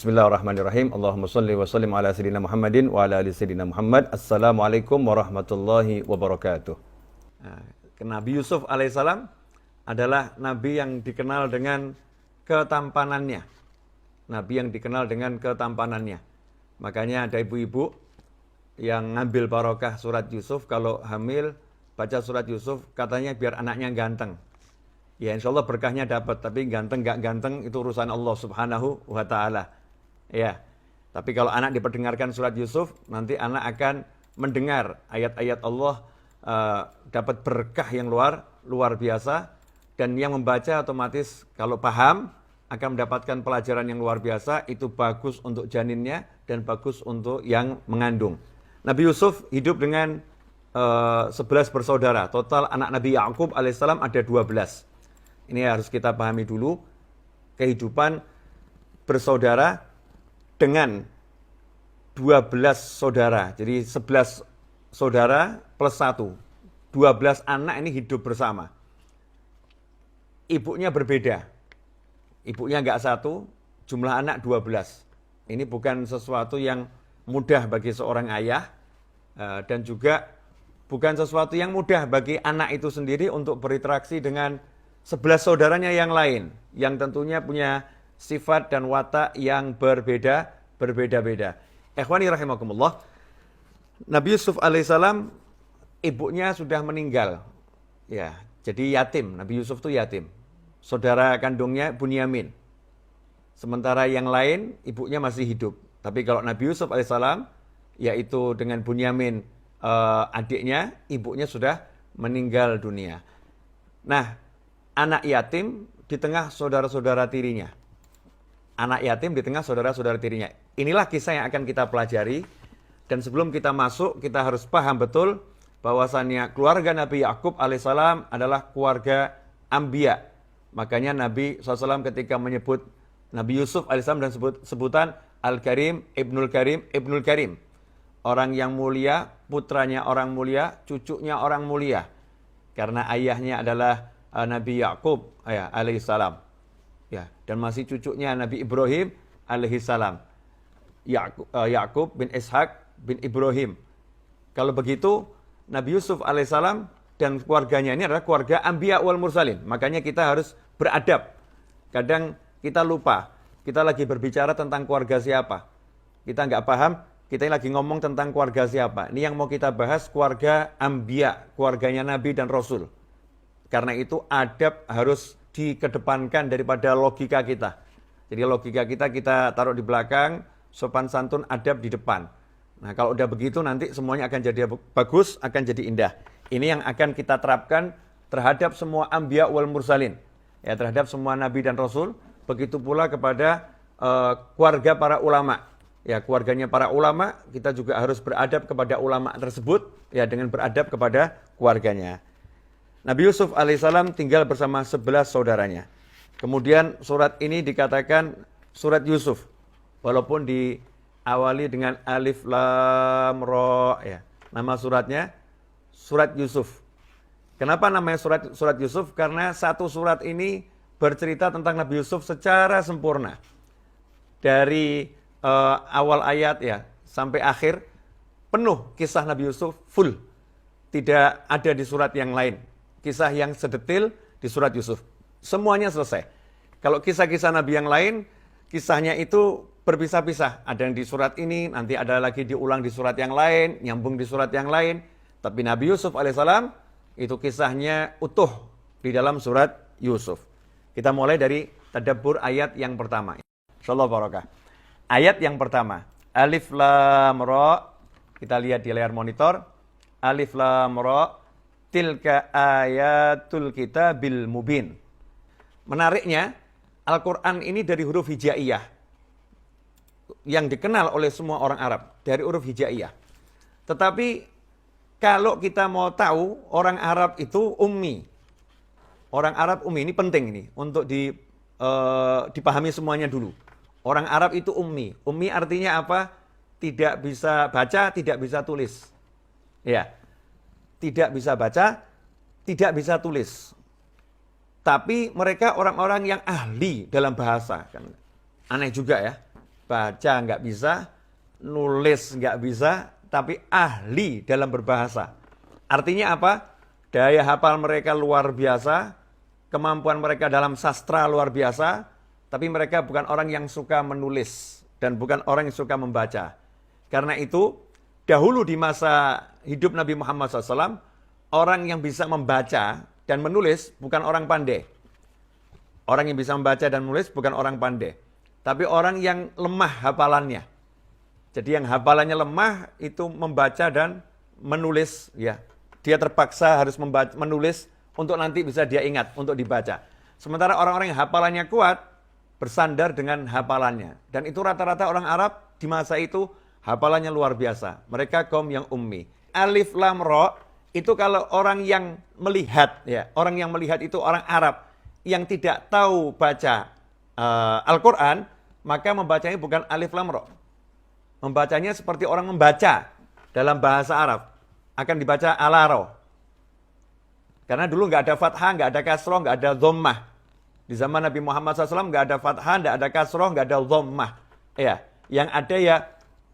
Bismillahirrahmanirrahim. Allahumma salli wa sallim ala sayyidina Muhammadin wa ala ali sayyidina Muhammad. Assalamualaikum warahmatullahi wabarakatuh. Nah, Nabi Yusuf alaihissalam adalah nabi yang dikenal dengan ketampanannya. Nabi yang dikenal dengan ketampanannya. Makanya ada ibu-ibu yang ngambil barokah surat Yusuf, kalau hamil baca surat Yusuf katanya biar anaknya ganteng. Ya insya Allah berkahnya dapat, tapi ganteng gak ganteng itu urusan Allah subhanahu wa ta'ala. Ya, tapi kalau anak diperdengarkan surat Yusuf, nanti anak akan mendengar ayat-ayat Allah, dapat berkah yang luar biasa. Dan yang membaca otomatis kalau paham akan mendapatkan pelajaran yang luar biasa. Itu bagus untuk janinnya dan bagus untuk yang mengandung. Nabi Yusuf hidup dengan 11 bersaudara. Total anak Nabi Yakub alaihissalam ada 12. Ini harus kita pahami dulu, kehidupan bersaudara dengan 12 saudara. Jadi 11 saudara plus 1. 12 anak ini hidup bersama. Ibunya berbeda. Ibunya enggak satu, jumlah anak 12. Ini bukan sesuatu yang mudah bagi seorang ayah, dan juga bukan sesuatu yang mudah bagi anak itu sendiri untuk berinteraksi dengan 11 saudaranya yang lain, yang tentunya punya sifat dan watak yang berbeda-beda. Ikhwani rahimakumullah, Nabi Yusuf alaihissalam ibunya sudah meninggal. Ya, jadi yatim. Nabi Yusuf itu yatim. Saudara kandungnya Bunyamin. Sementara yang lain ibunya masih hidup. Tapi kalau Nabi Yusuf alaihissalam, yaitu dengan Bunyamin adiknya, ibunya sudah meninggal dunia. Nah, anak yatim di tengah saudara-saudara tirinya. Anak yatim di tengah saudara-saudara tirinya. Inilah kisah yang akan kita pelajari. Dan sebelum kita masuk, kita harus paham betul bahwasannya keluarga Nabi Yakub alaihissalam adalah keluarga Anbiya. Makanya Nabi SAW ketika menyebut Nabi Yusuf alaihissalam dan sebutan Al-Karim, Ibnul Karim, Ibnul Karim. Orang yang mulia, putranya orang mulia, cucunya orang mulia. Karena ayahnya adalah Nabi Yakub alaihissalam, ya, dan masih cucunya Nabi Ibrahim alaihissalam, Yakub bin Ishak bin Ibrahim. Kalau begitu Nabi Yusuf alaihissalam dan keluarganya ini adalah keluarga Anbiya wal Mursalin. Makanya kita harus beradab. Kadang kita lupa, kita lagi berbicara tentang keluarga siapa, kita nggak paham, kita lagi ngomong tentang keluarga siapa. Ini yang mau kita bahas, keluarga Anbiya, keluarganya Nabi dan Rasul. Karena itu adab harus dikedepankan daripada logika kita. Jadi logika kita taruh di belakang, sopan santun adab di depan. Nah kalau udah begitu nanti semuanya akan jadi bagus, akan jadi indah. Ini yang akan kita terapkan terhadap semua Anbiya wal Mursalin. Ya, terhadap semua Nabi dan Rasul. Begitu pula kepada keluarga para ulama. Ya, keluarganya para ulama, kita juga harus beradab kepada ulama tersebut, ya, dengan beradab kepada keluarganya. Nabi Yusuf alaihissalam tinggal bersama 11 saudaranya. Kemudian surat ini dikatakan surat Yusuf. Walaupun diawali dengan alif lam ra, ya. Nama suratnya surat Yusuf. Kenapa namanya surat Yusuf? Karena satu surat ini bercerita tentang Nabi Yusuf secara sempurna. Dari awal ayat ya sampai akhir penuh kisah Nabi Yusuf, full. Tidak ada di surat yang lain kisah yang sedetil di surat Yusuf. Semuanya selesai. Kalau kisah-kisah Nabi yang lain, kisahnya itu berpisah-pisah. Ada yang di surat ini, nanti ada lagi diulang di surat yang lain, nyambung di surat yang lain. Tapi Nabi Yusuf alaihissalam, itu kisahnya utuh di dalam surat Yusuf. Kita mulai dari tadabbur ayat yang pertama. Insyaallah barakah. Ayat yang pertama, alif lam ra. Kita lihat di layar monitor. Alif lam ra. Tilka ayatul kitabil mubin. Menariknya, Al-Quran ini dari huruf hijaiyah. Yang dikenal oleh semua orang Arab. Dari huruf hijaiyah. Tetapi, kalau kita mau tahu, orang Arab itu ummi. Orang Arab ummi, ini penting ini. Untuk dipahami semuanya dulu. Orang Arab itu ummi. Ummi artinya apa? Tidak bisa baca, tidak bisa tulis. Ya. Tidak bisa baca, tidak bisa tulis. Tapi mereka orang-orang yang ahli dalam bahasa. Kan aneh juga ya. baca nggak bisa, nulis nggak bisa, tapi ahli dalam berbahasa. Artinya apa? Daya hafal mereka luar biasa, kemampuan mereka dalam sastra luar biasa, tapi mereka bukan orang yang suka menulis dan bukan orang yang suka membaca. Karena itu, dahulu di masa hidup Nabi Muhammad SAW, orang yang bisa membaca dan menulis bukan orang pandai. Orang yang bisa membaca dan menulis bukan orang pandai, tapi orang yang lemah hafalannya. Jadi yang hafalannya lemah itu membaca dan menulis, ya. Dia terpaksa harus menulis untuk nanti bisa dia ingat, untuk dibaca. Sementara orang-orang yang hafalannya kuat, bersandar dengan hafalannya. Dan itu rata-rata orang Arab di masa itu hafalannya luar biasa. Mereka kaum yang ummi. Alif lam ra itu kalau orang yang melihat, ya, orang yang melihat itu orang Arab yang tidak tahu baca Al-Quran, maka membacanya bukan alif lam ra. Membacanya seperti orang membaca dalam bahasa Arab. Akan dibaca alaro. Karena dulu nggak ada fathah, nggak ada kasroh, nggak ada dhammah. Di zaman Nabi Muhammad SAW nggak ada fathah, nggak ada kasroh, nggak ada dhammah. Ya, yang ada ya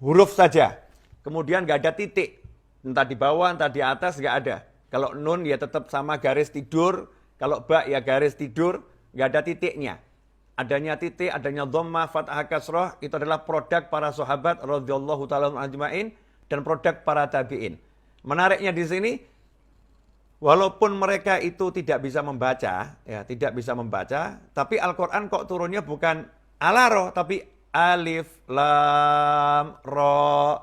huruf saja. Kemudian nggak ada titik. Entah di bawah, entah di atas, nggak ada. Kalau nun ya tetap sama garis tidur. Kalau ba ya garis tidur, nggak ada titiknya. Adanya titik, adanya dhammah, fathah, kasroh, itu adalah produk para sahabat radhiyallahu ta'ala ajma'in dan produk para tabi'in. Menariknya di sini, walaupun mereka itu tidak bisa membaca, ya tidak bisa membaca, tapi Al-Quran kok turunnya bukan alaro, tapi alif, lam, ro.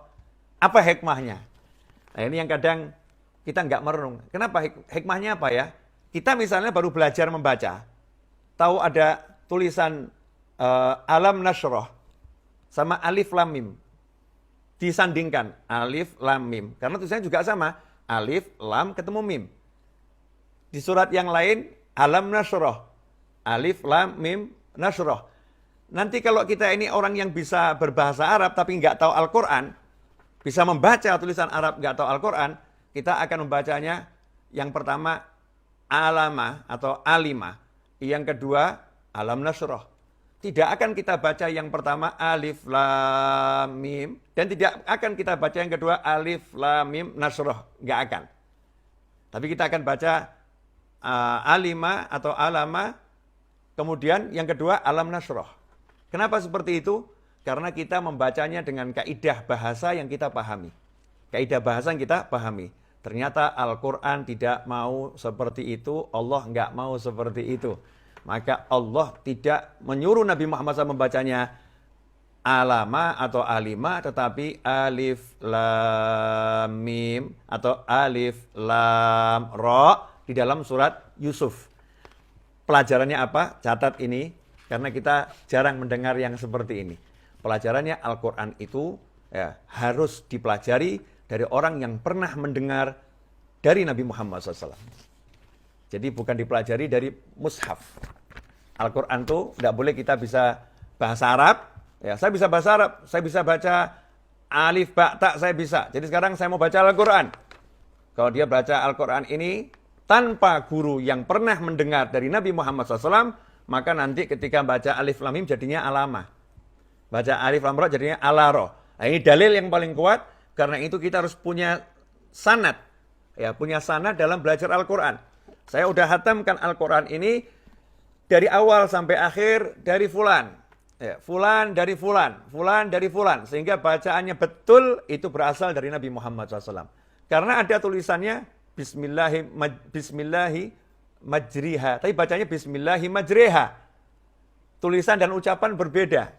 Apa hikmahnya? Nah ini yang kadang kita nggak merenung. Kenapa hikmahnya apa ya? Kita misalnya baru belajar membaca, tahu ada tulisan alam nasroh sama alif lam mim. Disandingkan alif lam mim, karena tulisannya juga sama, alif lam ketemu mim. Di surat yang lain alam nasroh, alif lam mim nasroh. Nanti kalau kita ini orang yang bisa berbahasa Arab tapi nggak tahu Al-Quran, bisa membaca tulisan Arab nggak tahu Al-Quran, kita akan membacanya yang pertama alama atau alima, yang kedua alam nasroh. Tidak akan kita baca yang pertama alif lam mim dan tidak akan kita baca yang kedua alif lam mim nasroh, nggak akan. Tapi kita akan baca alima atau alama, kemudian yang kedua alam nasroh. Kenapa seperti itu? Karena kita membacanya dengan kaidah bahasa yang kita pahami. Kaidah bahasa yang kita pahami. Ternyata Al-Quran tidak mau seperti itu, Allah nggak mau seperti itu. Maka Allah tidak menyuruh Nabi Muhammad SAW membacanya alama atau alima, tetapi alif lam mim atau alif lam ra di dalam surat Yusuf. Pelajarannya apa? Catat ini, karena kita jarang mendengar yang seperti ini. Pelajarannya Al-Quran itu ya, harus dipelajari dari orang yang pernah mendengar dari Nabi Muhammad SAW. Jadi bukan dipelajari dari mushaf. Al-Quran itu tidak boleh kita bisa bahasa Arab. Ya, saya bisa bahasa Arab, saya bisa baca alif, ba, ta, saya bisa. Jadi sekarang saya mau baca Al-Quran. Kalau dia baca Al-Quran ini tanpa guru yang pernah mendengar dari Nabi Muhammad SAW, maka nanti ketika baca alif lam mim jadinya alama. Baca alif lam ra jadinya alaro. Nah, ini dalil yang paling kuat, karena itu kita harus punya sanad. Ya, punya sanad dalam belajar Al-Quran. Saya udah hatamkan Al-Quran ini dari awal sampai akhir dari fulan. Ya, fulan dari fulan, fulan dari fulan. Sehingga bacaannya betul itu berasal dari Nabi Muhammad SAW. Karena ada tulisannya Bismillahi majriha. Tapi bacanya Bismillahi majriha. Tulisan dan ucapan berbeda.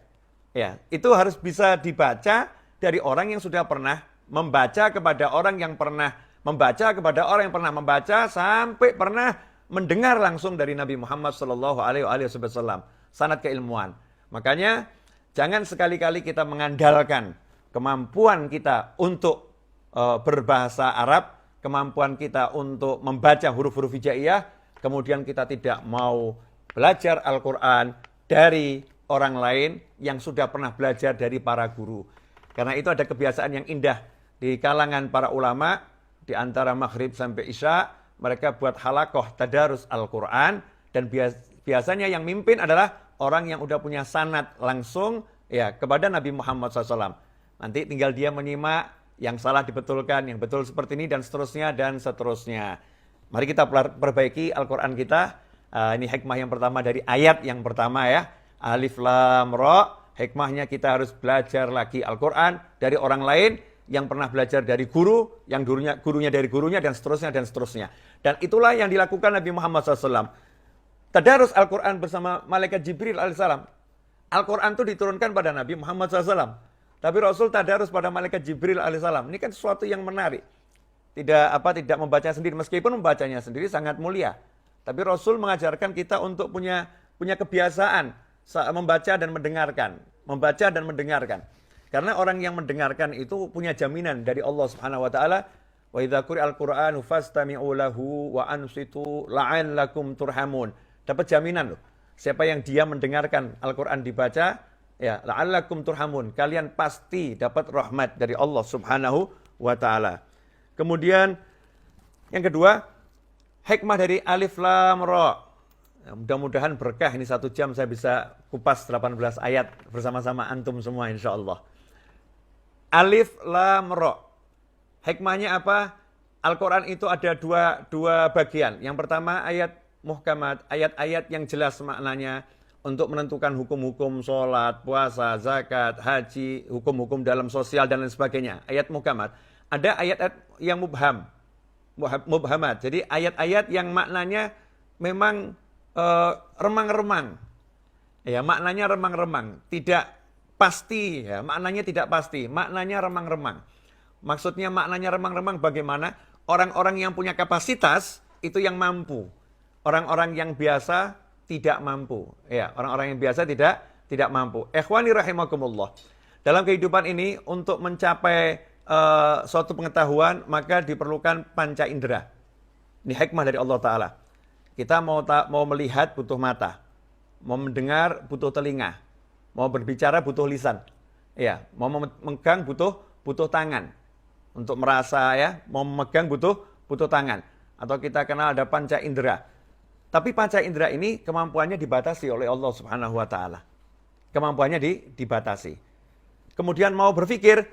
Ya, itu harus bisa dibaca dari orang yang sudah pernah membaca kepada orang yang pernah membaca kepada orang yang pernah membaca sampai pernah mendengar langsung dari Nabi Muhammad SAW. Sanad keilmuan. Makanya jangan sekali-kali kita mengandalkan kemampuan kita untuk berbahasa Arab, kemampuan kita untuk membaca huruf-huruf hijaiyah, kemudian kita tidak mau belajar Al-Quran dari orang lain yang sudah pernah belajar dari para guru. Karena itu ada kebiasaan yang indah di kalangan para ulama, di antara maghrib sampai isya, mereka buat halakoh tadarus Al-Quran, dan biasanya yang mimpin adalah orang yang udah punya sanad langsung, ya kepada Nabi Muhammad SAW. Nanti tinggal dia menyimak, yang salah dibetulkan, yang betul seperti ini, dan seterusnya, dan seterusnya. Mari kita perbaiki Al-Quran kita. Ini hikmah yang pertama dari ayat yang pertama ya. Alif Lam Ra. Hikmahnya kita harus belajar lagi Al-Quran dari orang lain yang pernah belajar dari guru, yang gurunya dari gurunya, dan seterusnya, dan seterusnya. Dan itulah yang dilakukan Nabi Muhammad SAW. Tadarus Al-Quran bersama Malaikat Jibril alaihissalam. Al-Quran itu diturunkan pada Nabi Muhammad SAW. Tapi Rasul tadarus pada Malaikat Jibril alaihissalam. Ini kan sesuatu yang menarik. Tidak membaca sendiri, meskipun membacanya sendiri sangat mulia. Tapi Rasul mengajarkan kita untuk punya kebiasaan membaca dan mendengarkan. Membaca dan mendengarkan. Karena orang yang mendengarkan itu punya jaminan dari Allah Subhanahu wa taala, wa idza quri'al Qur'anu fastami'u lahu wa ansitu la'allakum turhamun. Dapat jaminan loh. Siapa yang dia mendengarkan Al-Qur'an dibaca, ya, la'allakum turhamun. Kalian pasti dapat rahmat dari Allah Subhanahu wa taala. Kemudian yang kedua, hikmah dari Alif Lam Ra. Ya, mudah-mudahan berkah, ini 1 jam saya bisa kupas 18 ayat bersama-sama antum semua insya-Allah. Alif Lam Ra. Hikmahnya apa? Al-Quran itu ada dua bagian. Yang pertama ayat muhkamat, ayat-ayat yang jelas maknanya untuk menentukan hukum-hukum sholat, puasa, zakat, haji, hukum-hukum dalam sosial dan lain sebagainya. Ayat muhkamat. Ada ayat-ayat yang mubhamat. Jadi ayat-ayat yang maknanya memang remang-remang. Ya, maknanya remang-remang, tidak pasti ya, maknanya tidak pasti, maknanya remang-remang. Maksudnya maknanya remang-remang bagaimana? Orang-orang yang punya kapasitas itu yang mampu. Orang-orang yang biasa tidak mampu. Ya, orang-orang yang biasa tidak mampu. Ikhwani rahimakumullah. Dalam kehidupan ini untuk mencapai suatu pengetahuan maka diperlukan panca indera. Ini hikmah dari Allah Ta'ala. Kita mau melihat butuh mata, mau mendengar butuh telinga, mau berbicara butuh lisan, ya, mau memegang butuh tangan, untuk merasa ya, mau memegang butuh tangan, atau kita kenal ada panca indera. Tapi panca indera ini kemampuannya dibatasi oleh Allah Subhanahu Wa Taala, kemampuannya dibatasi. Kemudian mau berpikir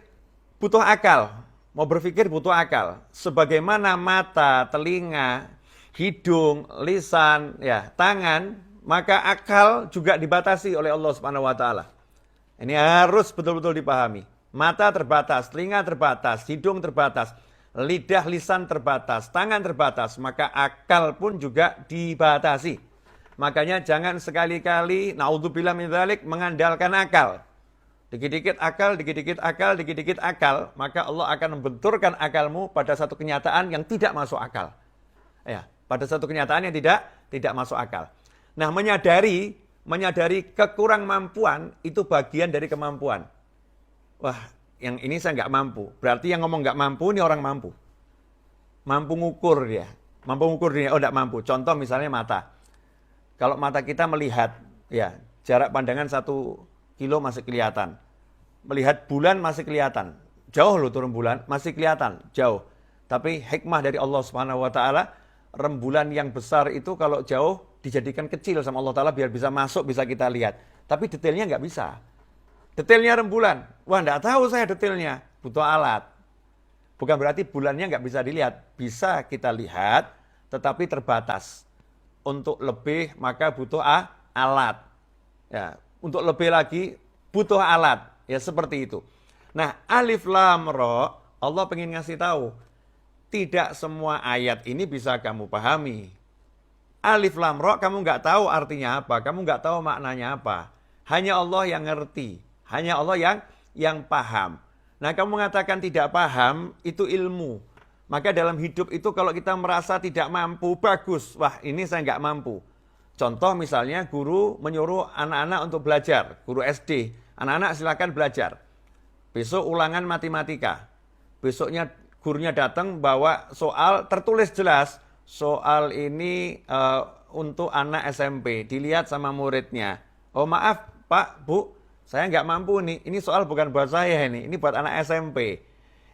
butuh akal, mau berpikir butuh akal, sebagaimana mata, telinga, hidung, lisan, ya, tangan, maka akal juga dibatasi oleh Allah Subhanahu wa taala. Ini harus betul-betul dipahami. Mata terbatas, telinga terbatas, hidung terbatas, lidah, lisan terbatas, tangan terbatas, maka akal pun juga dibatasi. Makanya jangan sekali-kali naudzubillah min dzalik mengandalkan akal. Dikit-dikit akal, dikit-dikit akal, dikit-dikit akal, maka Allah akan membenturkan akalmu pada satu kenyataan yang tidak masuk akal. Ya, pada satu kenyataan yang tidak masuk akal. Nah, menyadari kekurangmampuan itu bagian dari kemampuan. Wah, yang ini saya nggak mampu. Berarti yang ngomong nggak mampu ini orang mampu. Mampu ngukur dia. Mampu ngukur dia, oh nggak mampu. Contoh misalnya mata. Kalau mata kita melihat, ya jarak pandangan 1 kilo masih kelihatan. Melihat bulan masih kelihatan. Jauh loh turun bulan, masih kelihatan, jauh. Tapi hikmah dari Allah Subhanahu wa taala, rembulan yang besar itu kalau jauh dijadikan kecil sama Allah Ta'ala biar bisa masuk, bisa kita lihat. Tapi detailnya nggak bisa. Detailnya rembulan. Wah, nggak tahu saya detailnya. Butuh alat. Bukan berarti bulannya nggak bisa dilihat. Bisa kita lihat, tetapi terbatas. Untuk lebih, maka butuh alat. Ya, untuk lebih lagi, butuh alat. Ya, seperti itu. Nah, Alif Lam Ra, Allah pengen ngasih tahu. Tidak semua ayat ini bisa kamu pahami. Alif Lam Ra kamu nggak tahu artinya apa, kamu nggak tahu maknanya apa. Hanya Allah yang ngerti, hanya Allah yang paham. Nah, kamu mengatakan tidak paham, itu ilmu. Maka dalam hidup itu kalau kita merasa tidak mampu, bagus. Wah, ini saya nggak mampu. Contoh misalnya guru menyuruh anak-anak untuk belajar, guru SD. Anak-anak silakan belajar. Besok ulangan matematika. Besoknya gurunya datang bawa soal tertulis jelas, soal ini untuk anak SMP, dilihat sama muridnya. Oh maaf Pak, Bu, saya nggak mampu nih, ini soal bukan buat saya ini buat anak SMP.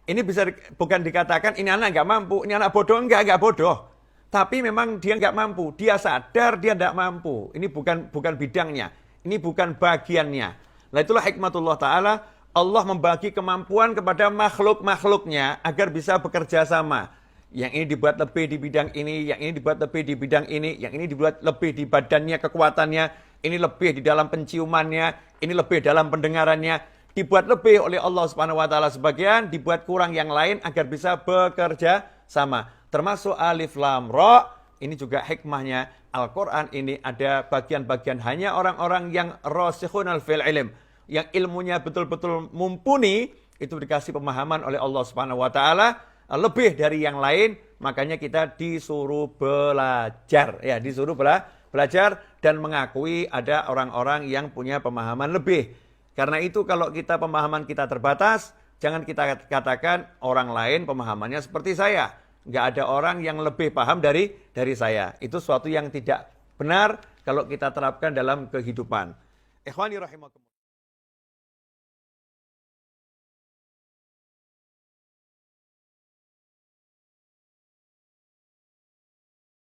Ini bisa bukan dikatakan ini anak nggak mampu, ini anak bodoh, enggak bodoh. Tapi memang dia nggak mampu, dia sadar dia nggak mampu. Ini bukan bidangnya, ini bukan bagiannya. Nah itulah hikmatullah ta'ala, Allah membagi kemampuan kepada makhluk-makhluknya agar bisa bekerja sama. Yang ini dibuat lebih di bidang ini, yang ini dibuat lebih di bidang ini, yang ini dibuat lebih di badannya, kekuatannya, ini lebih di dalam penciumannya, ini lebih dalam pendengarannya, dibuat lebih oleh Allah Subhanahu wa taala sebagian, dibuat kurang yang lain agar bisa bekerja sama. Termasuk alif lam ra, ini juga hikmahnya Al-Qur'an ini ada bagian-bagian hanya orang-orang yang rasikhunal fil ilm, yang ilmunya betul-betul mumpuni, itu dikasih pemahaman oleh Allah Subhanahu wa taala lebih dari yang lain, makanya kita disuruh belajar, ya disuruh belajar dan mengakui ada orang-orang yang punya pemahaman lebih. Karena itu kalau kita pemahaman kita terbatas, jangan kita katakan orang lain pemahamannya seperti saya. Nggak ada orang yang lebih paham dari saya. Itu suatu yang tidak benar kalau kita terapkan dalam kehidupan. Ikhwani rahimakumullah.